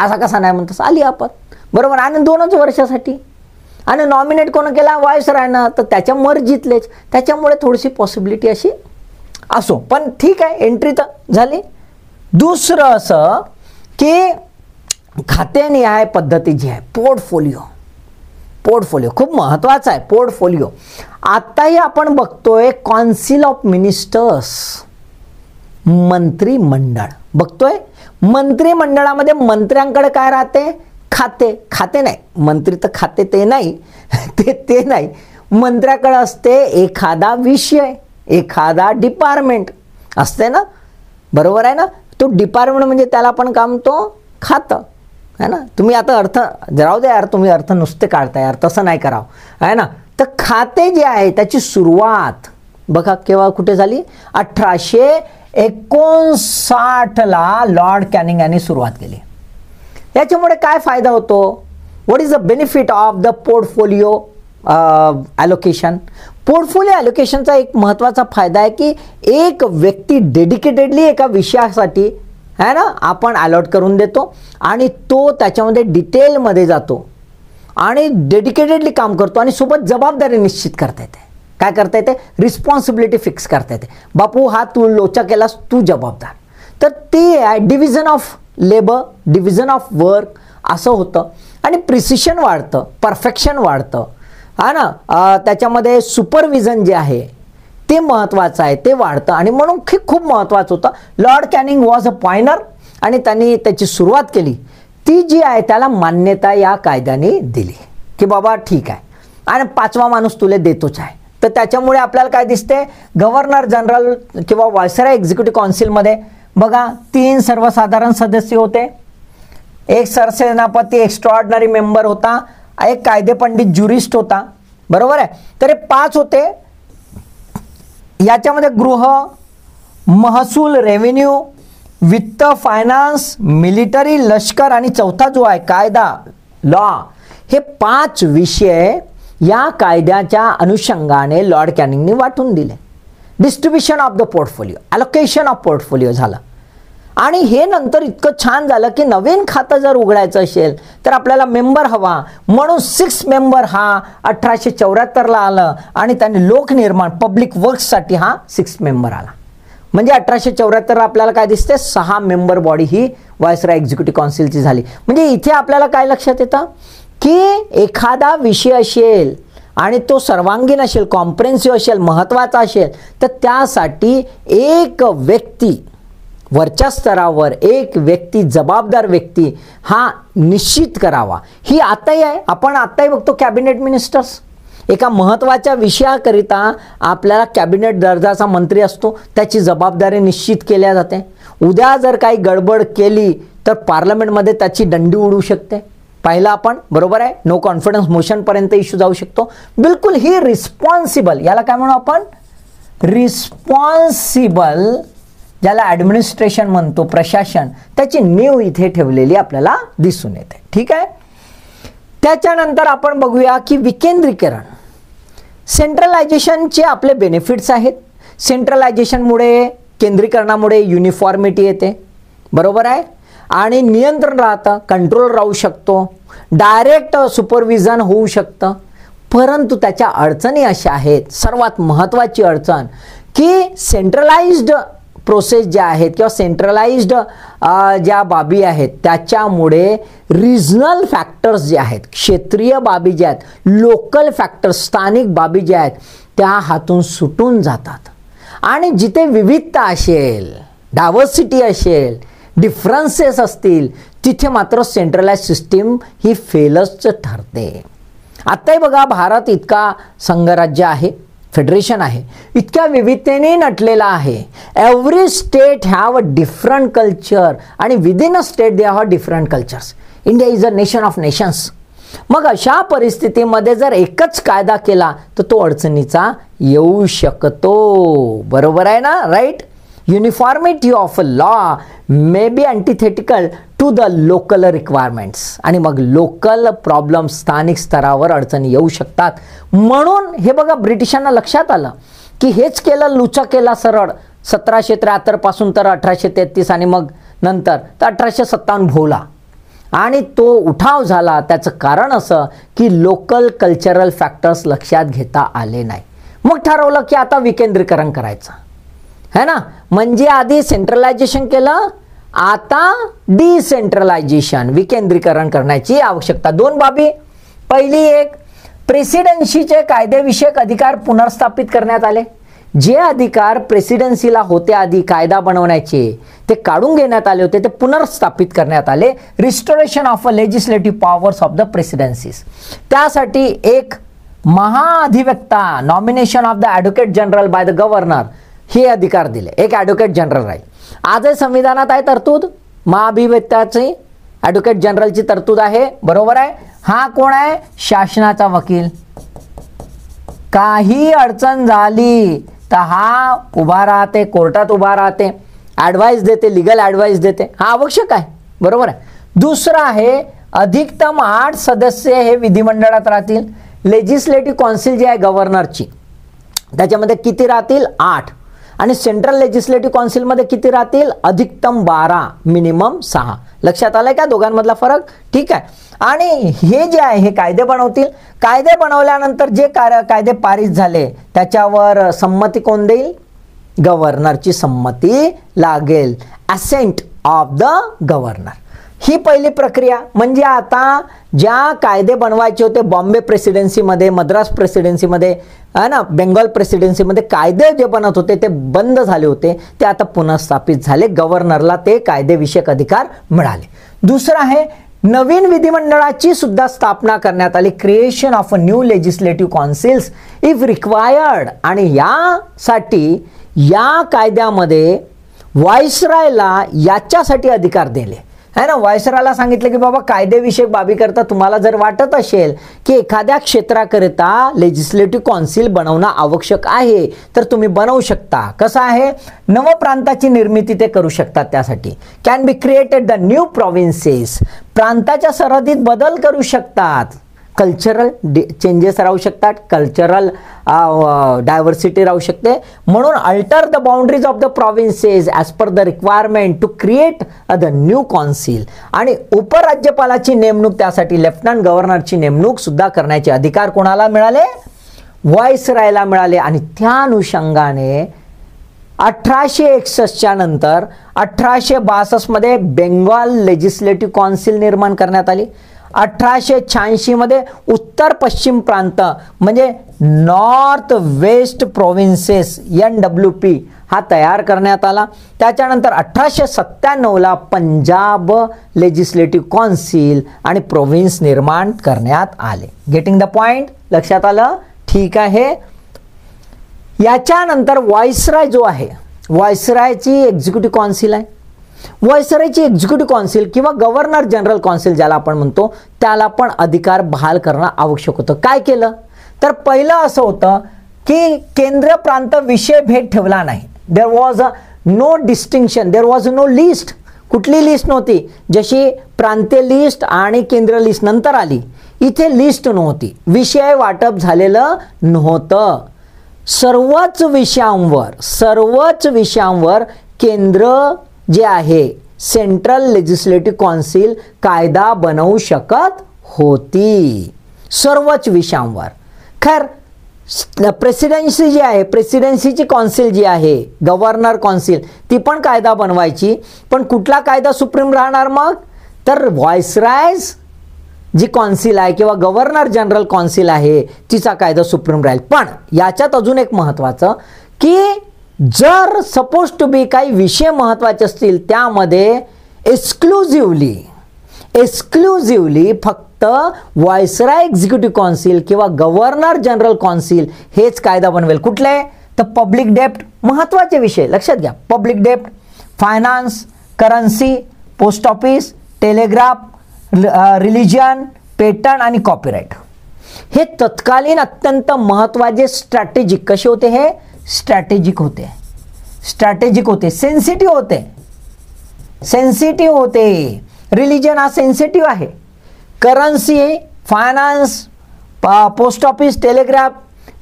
[SPEAKER 1] असा कसा नाही म्हणतो, आली आपण, बरोबर. आणि 2च वर्षासाठी, आणि नॉमिनेट कोण केला, व्हायसरायनं, तर त्याच्या मर्जीतलेच, त्याच्यामुळे थोडीशी पॉसिबिलिटी अशी असो. पण ठीक आहे, एंट्री तर झाली. दुसरं असं की खातेनिहाय पद्धती जी आहे, पोर्टफोलिओ खूप महत्त्वाचा आहे. पोर्टफोलिओ आताही आपण बघतोय, काउन्सिल ऑफ मिनिस्टर्स, मंत्रिमंडळ बघतोय. मंत्रिमंडळामध्ये मंत्र्यांकडे काय राहते, खाते नाही, मंत्री तर खाते ते नाही ते नाही, मंत्र्याकडे असते एखादा विषय, एखादा डिपार्टमेंट असते ना, बरोबर आहे ना. तो डिपार्टमेंट म्हणजे त्याला पण काम तो खातं है ना. तुम्ही आता अर्थ राहू द्या यार, तुम्ही अर्थ नुसते काढताय यार, तसं नाही करावं आहे ना. तर खाते जे आहे त्याची सुरुवात बघा केव्हा कुठे झाली, 1859ला लॉर्ड कॅनिंग यांनी सुरुवात केली. याच्यामुळे काय फायदा होतो, what is the benefit of the portfolio allocation. Portfolio ॲलोकेशनचा एक महत्त्वाचा फायदा आहे की एक व्यक्ती डेडिकेटेडली एका विषयासाठी है ना आपण अलॉट करून देतो आणि तो त्याच्यामध्ये डिटेलमध्ये जातो आणि डेडिकेटेडली काम करतो आणि सोबत जबाबदारी निश्चित करता येते. काय करता येते, रिस्पॉन्सिबिलिटी फिक्स करता येते. बापू हा तू लोचा केलास, तू जबाबदार. तर ते आहे division of labour, division of work असं होतं आणि प्रिसिशन वाढतं, परफेक्शन वाढतं हा ना. त्याच्यामध्ये सुपरविजन जे आहे ते महत्त्वाचं आहे, ते वाढतं आणि म्हणून खूप महत्त्वाचं होतं. लॉर्ड कॅनिंग वॉज अ पॉयनर आणि त्यांनी त्याची सुरुवात केली. ती जी आहे त्याला मान्यता या कायद्याने दिली की बाबा ठीक आहे आणि 5वा माणूस तुला देतोच आहे. तर त्याच्यामुळे आपल्याला काय दिसते, गव्हर्नर जनरल किंवा व्हायसरॉय एक्झिक्युटिव्ह काउन्सिलमध्ये बघा 3 सर्वसाधारण सदस्य होते, एक सरसेनापती एक्स्ट्राऑर्डिनरी मेंबर होता, एक कायदेपंडित ज्युरिस्ट होता, बरोबर आहे. तर हे 5 होते. याच्यामध्ये गृह, महसूल, रेव्हेन्यू, वित्त, फायनान्स, मिलिटरी, लष्कर आणि चौथा जो आहे कायदा, लॉ, हे 5 विषय या कायद्याच्या अनुषंगाने लॉर्ड कॅनिंगने वाटून दिले. Distribution of the portfolio, allocation of portfolio झालं. आणि हे नंतर इतकं छान झालं की नवीन खातं जर उघडायचं असेल तर आपल्याला मेंबर हवा, म्हणून 6 मेंबर हा 1874ला आलं आणि त्यांनी लोकनिर्माण पब्लिक वर्क्ससाठी हा 6 मेंबर आला. म्हणजे 1874 आपल्याला काय दिसते, 6 मेंबर बॉडी ही व्हायसरॉय एक्झिक्युटिव्ह काउन्सिलची झाली. म्हणजे इथे आपल्याला काय लक्षात येतं की एखादा विषय असेल आणि तो सर्वांगीण असेल, कॉम्प्रेन्सिव्ह असेल, महत्त्वाचा असेल, तर त्यासाठी एक व्यक्ती वरच्या स्तरावर, एक व्यक्ती, जबाबदार व्यक्ती हा निश्चित करावा. ही आताही आहे, आपण आताही बघतो कॅबिनेट मिनिस्टर्स. एका महत्त्वाच्या विषयाकरिता आपल्याला कॅबिनेट दर्जाचा मंत्री असतो, त्याची जबाबदारी निश्चित केल्या जाते. उद्या जर काही गडबड केली तर पार्लमेंटमध्ये त्याची दंडी उडू शकते. पाहिलं आपण, बरोबर आहे. नो कॉन्फिडन्स मोशनपर्यंत इश्यू जाऊ शकतो. बिलकुल ही रिस्पॉन्सिबल, याला काय म्हणू आपण, रिस्पॉन्सिबल, ज्याला ॲडमिनिस्ट्रेशन म्हणतो, प्रशासन, त्याची नीव इथे ठेवलेली आपल्याला दिसून येते. ठीक आहे. त्याच्यानंतर आपण बघूया की विकेंद्रीकरण. सेंट्रलायझेशनचे आपले बेनिफिट्स आहेत. सेंट्रलायझेशनमुळे, केंद्रीकरणामुळे युनिफॉर्मिटी येते, बरोबर आहे, आणि नियंत्रण राहतं, कंट्रोल राहू शकतो, डायरेक्ट सुपरविजन होऊ शकतं. परंतु त्याच्या अडचणी अशा आहेत, सर्वात महत्त्वाची अडचण की सेंट्रलाइज्ड प्रोसेस ज्या आहेत किंवा सेंट्रलाइज्ड ज्या बाबी आहेत त्याच्यामुळे रिजनल फॅक्टर्स जे आहेत, क्षेत्रीय बाबी ज्या आहेत, लोकल फॅक्टर्स, स्थानिक बाबी ज्या आहेत, त्या हातून सुटून जातात. आणि जिथे विविधता असेल, डायव्हर्सिटी असेल, डिफरन्सेस असतील, तिथे मात्र सेंट्रलाइज सिस्टीम ही फेलच ठरते. आत्ताही बघा, भारत इतका संघराज्य आहे, फेडरेशन आहे, इतक्या विविधतेने नटलेला आहे. Every state have a different culture आणि within a state they have different cultures. India is a nation of nations. मग अशा परिस्थितीमध्ये जर एकच कायदा केला तर तो अडचणीचा येऊ शकतो, बरोबर आहे ना, right. Uniformity of a law may be antithetical to the local requirements आणि मग लोकल प्रॉब्लेम, स्थानिक स्तरावर अडचणी येऊ शकतात. म्हणून हे बघा, ब्रिटिशांना लक्षात आलं की हेच केलं, लुचा केला सरळ 1773 पासून तर 1833 आणि मग नंतर तर 1857 भोवला आणि तो उठाव झाला. त्याचं कारण असं की लोकल कल्चरल फॅक्टर्स लक्षात घेता आले नाही. मग ठरवलं की आता विकेंद्रीकरण करायचं है ना. म्हणजे आधी सेंट्रलायझेशन केलं, आता डिसेंट्रलायझेशन, विकेंद्रीकरण करण्याची आवश्यकता. 2 बाबी. पहिली एक, प्रेसिडेन्सीचे कायदेविषयक अधिकार पुनर्स्थापित करण्यात आले. जे अधिकार प्रेसिडेन्सीला होते आधी कायदा बनवण्याचे ते काढून घेण्यात आले होते, ते पुनर्स्थापित करण्यात आले. Restoration of a legislative powers of the presidencies. त्यासाठी एक महाअधिवक्ता, nomination of the advocate general by the governor, हे अधिकार दिले. एक ॲडव्होकेट जनरल राहील. आजही संविधानात आहे तरतूद महाअधिवक्त्याची, ॲडव्होकेट जनरलची तरतूद आहे, बरोबर आहे. हा कोण आहे? शासनाचा वकील. काही अडचण झाली तर हा उभा राहते, कोर्टात उभा राहते, ॲडवाइस देते, लिगल ॲडवाइस देते. हा आवश्यक आहे, बरोबर आहे. दुसरं आहे अधिकतम 8 सदस्य हे विधिमंडळात राहतील. लेजिस्लेटिव्ह काउन्सिल जी आहे गव्हर्नरची, त्याच्यामध्ये किती राहतील? 8. आणि सेंट्रल लेजिस्लेटिव्ह काउन्सिलमध्ये किती राहतील? अधिकतम 12, मिनिमम 6. लक्षात आलंय का दोघांमधला फरक? ठीक आहे. आणि हे जे आहे हे कायदे बनवतील. कायदे बनवल्यानंतर जे कायदे पारित झाले त्याच्यावर संमती कोण देईल? गव्हर्नरची संमती लागेल. Assent of the governor. ही पहिली प्रक्रिया. म्हणजे आता ज्या कायदे बनवायचे होते बॉम्बे प्रेसिडेन्सीमध्ये, मद्रास प्रेसिडेन्सीमध्ये, है ना, बेंगॉल प्रेसिडेन्सीमध्ये कायदे जे बनत होते ते बंद झाले होते, ते आता पुनर्स्थापित झाले. गव्हर्नरला ते कायदेविषयक अधिकार मिळाले. दुसरं आहे नवीन विधिमंडळाची सुद्धा स्थापना करण्यात आली. Creation of a new legislative councils if required. आणि यासाठी या कायद्यामध्ये व्हाईसरॉयला याच्यासाठी अधिकार दिले है ना. व्हाईसरॉयला सांगितलं की बाबा कायदेविषयक बाबी करता तुम्हाला जर वाटत असेल की एखाद्या क्षेत्राकरिता लेजिस्लेटिव्ह काउन्सिल बनवणं आवश्यक आहे तर तुम्ही बनवू शकता. कसं आहे? नवप्रांताची निर्मिती ते करू शकतात. त्यासाठी can be created the new provinces. प्रांताच्या सरहद्दीत बदल करू शकतात. कल्चरल चेंजेस राहू शकतात, कल्चरल डायव्हर्सिटी राहू शकते. म्हणून alter the boundaries of the provinces as per the requirement to create the new council. आणि उपराज्यपालाची नेमणूक, त्यासाठी लेफ्टनंट गव्हर्नरची नेमणूक सुद्धा करण्याचे अधिकार कोणाला मिळाले? व्हाईसरॉयला मिळाले. आणि त्या अनुषंगाने 1861च्या नंतर 1862 मध्ये बेंगॉल लेजिस्लेटिव्ह काउन्सिल निर्माण करण्यात आली. 1886 मध्ये उत्तर पश्चिम प्रांत म्हणजे नॉर्थ वेस्ट प्रोव्हिन्सेस NWP हा तयार करण्यात आला. त्याच्यानंतर 1897ला पंजाब लेजिस्लेटिव्ह काउन्सिल आणि प्रोव्हिन्स निर्माण करण्यात आले. Getting the point? लक्षात आलं? ठीक आहे. याच्यानंतर व्हाईसरॉय जो आहे, व्हाईसरॉयची एक्झिक्युटिव्ह काउन्सिल आहे. व्हाईसरॉयची एक्झिक्युटिव्ह काउन्सिल किंवा गव्हर्नर जनरल काउन्सिल ज्याला आपण म्हणतो, त्याला पण अधिकार बहाल करणं आवश्यक होतं. काय केलं तर पहिलं असं होतं की केंद्र प्रांत विषय भेद ठेवला नाही. There was no distinction, there was no list. कुठली लिस्ट नव्हती. जशी प्रांतीय लिस्ट आणि केंद्र लिस्ट नंतर आली, इथे लिस्ट नव्हती. विषय वाटप झालेलं नव्हतं. सर्वच विषयांवर केंद्र जे आहे सेंट्रल लेजिस्लेटिव्ह काउन्सिल कायदा बनवू शकत होती. सर्वच विषयांवर. खैर प्रेसिडेन्सी जी आहे, प्रेसिडेन्सीची काउन्सिल जी आहे गव्हर्नर काउन्सिल, ती पण कायदा बनवायची. पण कुठला कायदा सुप्रीम राहणार मग? तर व्हाईसरॉयज जी काउन्सिल आहे किंवा गव्हर्नर जनरल काउन्सिल आहे तिचा कायदा सुप्रीम राहील. पण याच्यात अजून एक महत्त्वाचं की जर सपोज टू बी काही विषय महत्त्वाचे असतील त्यामध्ये एक्सक्लुझिव्हली फक्त व्हाईसरॉय एक्झिक्युटिव्ह काउन्सिल किंवा गव्हर्नर जनरल काउन्सिल हेच कायदा बनवेल. कुठले? तर पब्लिक डेप्ट, महत्त्वाचे विषय लक्षात घ्या. पब्लिक डेप्ट, finance, currency, post office, telegraph, religion, patent आणि कॉपीराईट. हे तत्कालीन अत्यंत महत्त्वाचे स्ट्रॅटेजिक कसे होते? हे स्ट्रॅटेजिक होते, सेन्सिटिव्ह होते. रिलिजन हा सेन्सिटिव्ह आहे. Currency, finance, post office, telegraph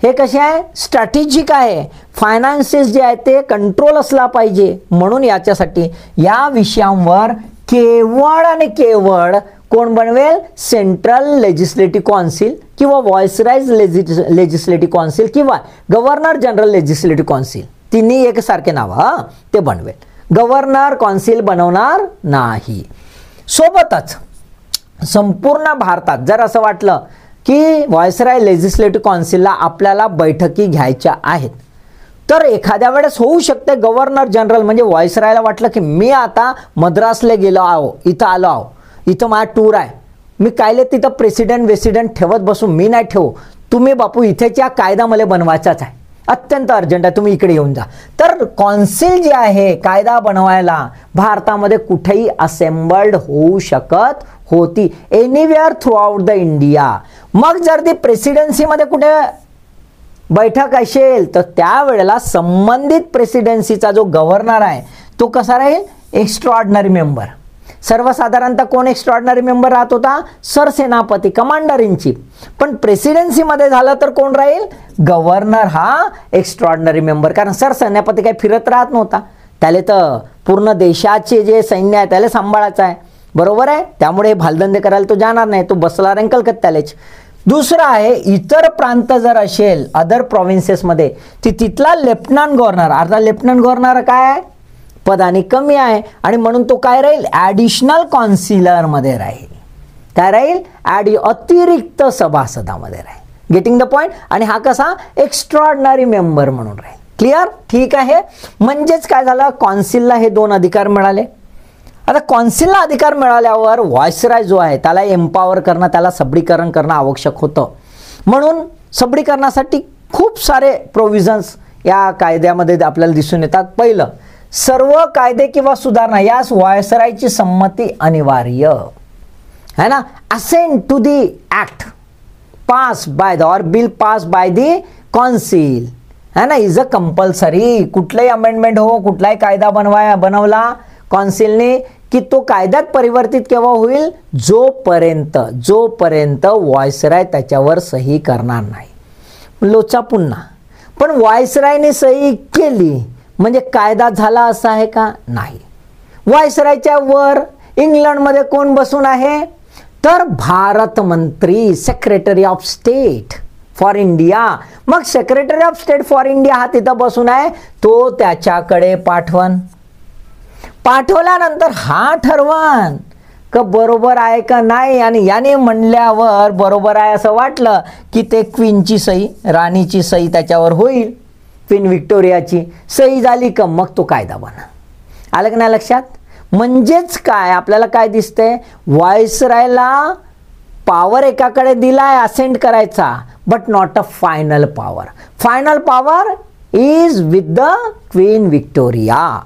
[SPEAKER 1] हे कसे आहे? स्ट्रॅटेजिक आहे. फायनान्सेस जे आहे ते कंट्रोल असला पाहिजे. म्हणून याच्यासाठी या विषयांवर केवळ आणि केवळ कोण बनवेल? सेंट्रल लेजिस्लेटिव्ह काउन्सिल किंवा व्हाईसरॉयज लेजिस्लेटिव्ह काउन्सिल किंवा गव्हर्नर जनरल लेजिस्लेटिव्ह काउन्सिल, तिन्ही एकसारखे नाव ते बनवेल. गव्हर्नर काउन्सिल बनवणार नाही. सोबतच संपूर्ण भारतात जर असं वाटलं की व्हाईसरॉय लेजिस्लेटिव्ह काउन्सिलला आपल्याला बैठकी घ्यायच्या आहेत तर एखाद्या वेळेस होऊ शकते गव्हर्नर जनरल म्हणजे व्हाईसरॉयला वाटलं की मी आता मद्रासला गेलो आहो, इथं आलो आहो, इथं माझा टूर आहे, मी कायले तिथं प्रेसिडेंट ठेवत बसू, मी नाही ठेवू, तुम्ही बापू इथेच्या कायदा मला बनवायचाच आहे, अत्यंत अर्जंट आहे, तुम्ही इकडे येऊन जा. तर कौन्सिल जी आहे कायदा बनवायला भारतामध्ये कुठेही असेंबल्ड होऊ शकत होती, anywhere through out the India. मग जर ती प्रेसिडेन्सीमध्ये कुठे बैठक असेल तर त्यावेळेला संबंधित प्रेसिडेन्सीचा जो गव्हर्नर आहे तो कसा राहील, एक्स्ट्राऑर्डिनरी मेंबर. सर्वसाधारणतः कोण एक्स्ट्राऑर्डिनरी मेंबर राहत होता, सरसेनापती, कमांडर इन चीफ. पण प्रेसिडेन्सीमध्ये झालं तर कोण राहील, गव्हर्नर हा एक्स्ट्राऑर्डिनरी मेंबर. कारण सरसेनापती काही फिरत राहत नव्हता, त्याला तर पूर्ण देशाचे जे सैन्य आहे त्याला सांभाळायचं आहे, बरोबर आहे. त्यामुळे भालधंदे करायला तो जाणार नाही, तो बसला राहील कलकत्त्यालाच. दुसरं आहे, इतर प्रांत जर असेल अदर प्रोव्हिन्सेसमध्ये तिथला लेफ्टनंट गव्हर्नर, अर्थात लेफ्टनंट गव्हर्नर काय आहे, पदाने कमी आहे आणि म्हणून तो काय राहील, ॲडिशनल कॉन्सिलरमध्ये राहील. काय राहील, अतिरिक्त सभासदामध्ये राहील. Getting the point. आणि हा कसा, एक्स्ट्राऑर्डिनरी मेंबर म्हणून राहील. क्लिअर, ठीक आहे. म्हणजेच काय झालं, कॉन्सिलला हे दोन अधिकार मिळाले. आता कौन्सिलला अधिकार मिळाल्यावर व्हायसराय जो आहे त्याला एम्पॉवर करणं, त्याला सबलीकरण करणं आवश्यक होतं. म्हणून सबलीकरणासाठी खूप सारे प्रोव्हिजन्स या कायद्यामध्ये आपल्याला दिसून येतात. पहिलं, सर्व कायदे किंवा सुधारणा यास व्हायसरायची संमती अनिवार्य है ना. Assent to the act pass by the और bill pass by the council है ना इज अ कंपल्सरी. कुठलाही अमेंडमेंट हो, कुठलाही कायदा बनवला कौन्सिलने की तो कायद्यात परिवर्तित केव्हा होईल, जोपर्यंत व्हायसराय त्याच्यावर सही करणार नाही. लोचा पुन्हा, पण व्हायसरायने सही केली म्हणजे कायदा झाला असा आहे का, नाही. व्हायसरायच्या वर इंग्लंडमध्ये कोण बसून आहे, तर भारत मंत्री, secretary of state for India. मग secretary of state for India हा तिथं बसून आहे, तो त्याच्याकडे पाठवल्यानंतर हा ठरवण का बरोबर आहे का नाही. आणि याने म्हणल्यावर बरोबर आहे असं वाटलं की ते क्वीनची सही, राणीची सही त्याच्यावर होईल, क्वीन व्हिक्टोरियाची सही झाली का मग तो कायदा बना. आलं का नाही लक्षात. म्हणजेच काय आपल्याला काय दिसतंय, व्हायसरायला पॉवर एकाकडे दिलाय असेंट करायचा, but not a final power. Final power is with the queen Victoria.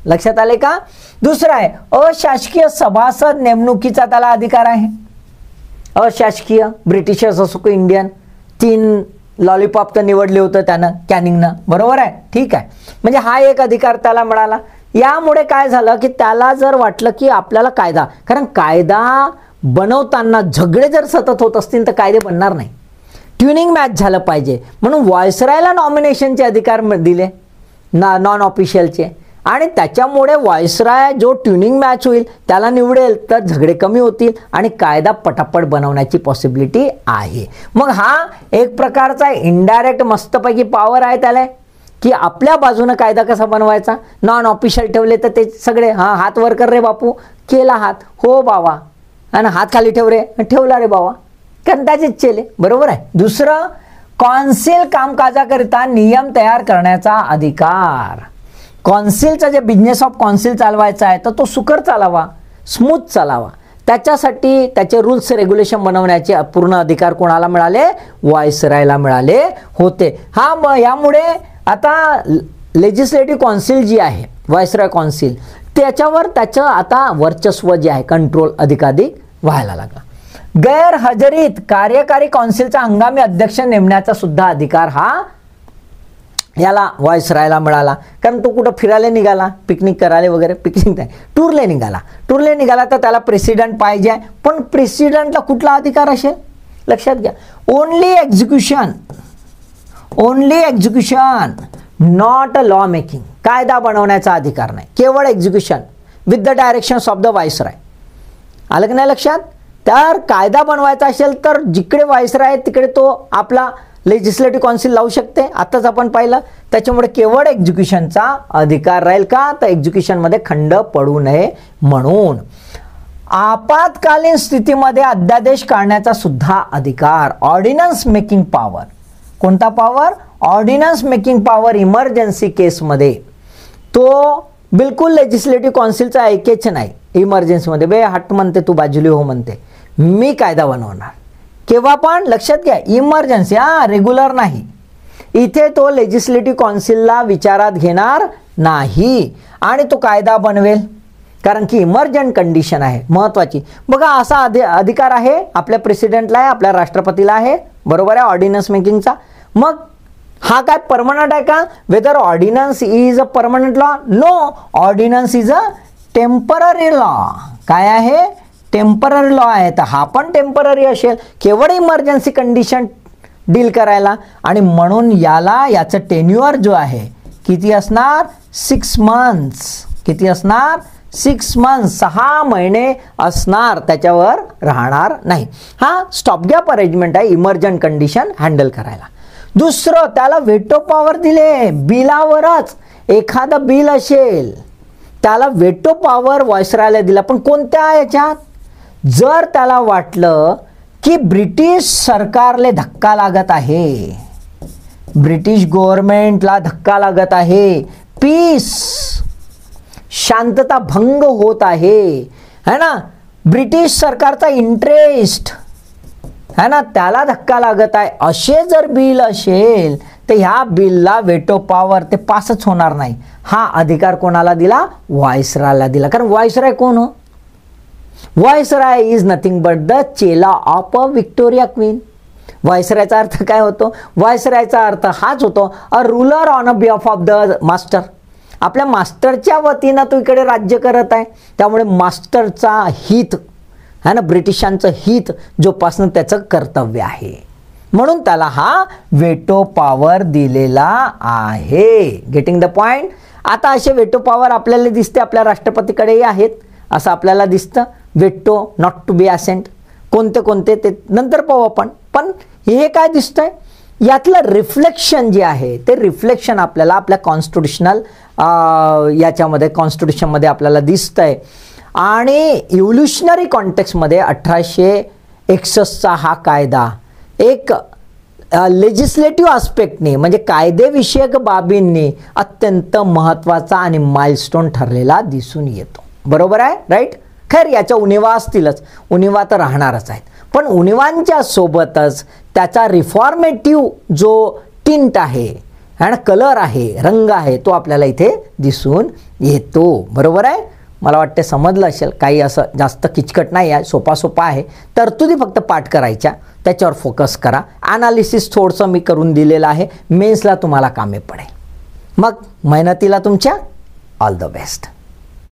[SPEAKER 1] लक्षात आले का. दुसरं आहे, अशासकीय सभासद नेमणुकीचा त्याला अधिकार आहे. अशासकीय, ब्रिटिशर्स असो की इंडियन, 3 लॉलीपॉप तर निवडले होतं त्यानं, कॅनिंगनं, बरोबर आहे, ठीक आहे. म्हणजे हा एक अधिकार त्याला मिळाला. यामुळे काय झालं की त्याला जर वाटलं की आपल्याला कायदा, कारण कायदा बनवताना झगडे जर सतत होत असतील तर कायदे बनणार नाही, ट्युनिंग मॅच झालं पाहिजे. म्हणून व्हायसरायला नॉमिनेशनचे अधिकार दिले नॉन ऑफिशियलचे, आणि त्याच्यामुळे व्हायसराय जो ट्युनिंग मॅच होईल त्याला निवडेल तर झगडे कमी होतील आणि कायदा पटापट बनवण्याची पॉसिबिलिटी आहे. मग हा एक प्रकारचा इनडायरेक्ट मस्तपैकी पॉवर आहे त्याला की आपल्या बाजूनं कायदा कसा बनवायचा. नॉन ऑफिशियल ठेवले तर ते सगळे हात वर कर रे बापू, केला हात, हो बाबा, आणि हात खाली ठेव रे, ठेवला रे बाबा, कारण त्याचेच चेले, बरोबर आहे. दुसरं, कौन्सिल कामकाजाकरिता नियम तयार करण्याचा अधिकार. कौन्सिलचा जे बिझनेस ऑफ कौन्सिल चालवायचा आहे तर तो सुकर चालावा, स्मूथ चालावा, त्याच्यासाठी त्याचे रूल्स रेग्युलेशन बनवण्याचे पूर्ण अधिकार कोणाला मिळाले, व्हायसरायला मिळाले होते. यामुळे आता लेजिस्लेटिव्ह कौन्सिल जी आहे, व्हायसराय कौन्सिल, त्याच्यावर त्याचं आता वर्चस्व जे आहे, कंट्रोल अधिकाधिक व्हायला लागला. गैरहजेरीत कार्यकारी कौन्सिलचा हंगामी अध्यक्ष नेमण्याचा सुद्धा अधिकार हा याला व्हायसरायला मिळाला. कारण तो कुठं फिरायला निघाला, पिकनिक करायला वगैरे, पिकनिक नाही, टूरले निघाला तर त्याला प्रेसिडेंट पाहिजे. पण प्रेसिडेंटला कुठला अधिकार असेल लक्षात घ्या, only execution not a law making. कायदा बनवण्याचा अधिकार नाही, केवळ execution with the directions of the viceroy. आलं की नाही लक्षात. तर कायदा बनवायचा असेल तर जिकडे व्हायसराय आहे तिकडे तो आपला लेजिस्लेटिव्ह कौन्सिल लावू शकते, आताच आपण पाहिलं. त्याच्यामुळे केवळ एक्झिक्युशनचा अधिकार राहील का, तर एक्झिक्युशनमध्ये खंड पडू नये म्हणून. आपत्कालीन स्थितीमध्ये अध्यादेश काढण्याचा सुद्धा अधिकार, ऑर्डिनन्स मेकिंग पॉवर. कोणता power, ordnance making power. Emergency केसमध्ये तो बिलकुल लेजिस्लेटिव्ह कौन्सिलचा ऐकेच नाही. इमर्जन्सीमध्ये बे हट म्हणते, तू बाजूली हो म्हणते, मी कायदा बनवणार, केव्हा पण लक्षात घ्या, इमर्जन्सी, रेग्युलर नाही. इथे तो लेजिस्लेटिव्ह काउन्सिलला विचारात घेणार नाही आणि तो कायदा बनवेल, कारण की इमर्जंट कंडिशन आहे महत्त्वाची. बघा असा अधिकार आहे आपल्या प्रेसिडेंटला आहे, आपल्या राष्ट्रपतीला आहे, बरोबर आहे, ऑर्डिनन्स मेकिंगचा. मग हा काय परमनंट आहे का? Whether ordinance is a permanent law? No, ordinance is a temporary law. काय आहे? टेम्पररी लॉ आहे. तर हा पण टेम्पररी असेल, केवळ इमर्जन्सी कंडिशन डील करायला. आणि म्हणून याचं टेन्युअर जो आहे किती असणार? 6 मंथ्स. किती असणार? 6 मंथ्स, 6 महिने असणार, त्याच्यावर राहणार नाही. हा स्टॉपगॅप अरेंजमेंट आहे इमर्जंट कंडिशन हँडल करायला. दुसरं, त्याला व्हेटो पॉवर दिले बिलावरच. एखादं बिल असेल त्याला व्हेटो पॉवर व्हाईसरॉयला दिला, पण कोणत्या याच्यात? जर त्याला वाटलं की ब्रिटिश सरकारले धक्का लागत आहे, ब्रिटिश गव्हर्नमेंटला धक्का लागत आहे, पीस, शांतता भंग होत आहे ना, ब्रिटिश सरकारचा इंटरेस्ट है ना, त्याला धक्का लागत आहे, असे जर बिल असेल तर ह्या बिलला व्हेटो पॉवर ते पासच होणार नाही. हा अधिकार कोणाला दिला? व्हाईसरॉयला दिला. कारण व्हाईसरॉय कोण हो? Viceroy is nothing but the चेला ऑफ अ विक्टोरिया क्वीन. व्हाईसरॉयचा अर्थ काय होतो? व्हाईसरॉयचा अर्थ हाच होतो, a ruler on a behalf of the master. आपल्या मास्टरच्या वतीनं तो इकडे राज्य करत आहे, त्यामुळे मास्टरचा हित है ना, ब्रिटिशांचं हित जोपासणं त्याचं कर्तव्य आहे. म्हणून त्याला हा व्हेटो पॉवर दिलेला आहे. Getting the point? आता असे व्हेटो पॉवर आपल्याला दिसते आपल्या राष्ट्रपतीकडेही आहेत, असं आपल्याला दिसतं. Veto not to be assent कोणते कोणते ते नंतर पाहू आपण. पण हे काय दिसतंय? यातलं रिफ्लेक्शन जे आहे ते रिफ्लेक्शन आपल्याला आपल्या कॉन्स्टिट्यूशनल याच्यामध्ये कॉन्स्टिट्यूशनमध्ये आपल्याला दिसतंय. आणि इव्होल्युशनरी कॉन्टेक्स्टमध्ये 1861चा हा कायदा एक लेजिस्लेटिव्ह आस्पेक्टने म्हणजे कायदेविषयक बाबींनी अत्यंत महत्त्वाचा आणि माइलस्टोन ठरलेला दिसून येतो. बरोबर आहे, राईट? खैर याच्या उणिवा असतीलच, उणिवा तर राहणारच आहेत, पण उणिवांच्या सोबतच त्याचा रिफॉर्मेटिव्ह जो टिंट आहे आणि कलर आहे, रंग आहे, तो आपल्याला इथे दिसून येतो. बरोबर आहे? मला वाटते समजलं असेल. काही असं जास्त किचकट नाही आहे, सोपा आहे. तरतुदी फक्त पाठ करायच्या, त्याच्यावर फोकस करा. ॲनालिसिस थोडंसं मी करून दिलेलं आहे, मेन्सला तुम्हाला कामे पडेल. मग मेहनतीला तुमच्या ऑल द बेस्ट.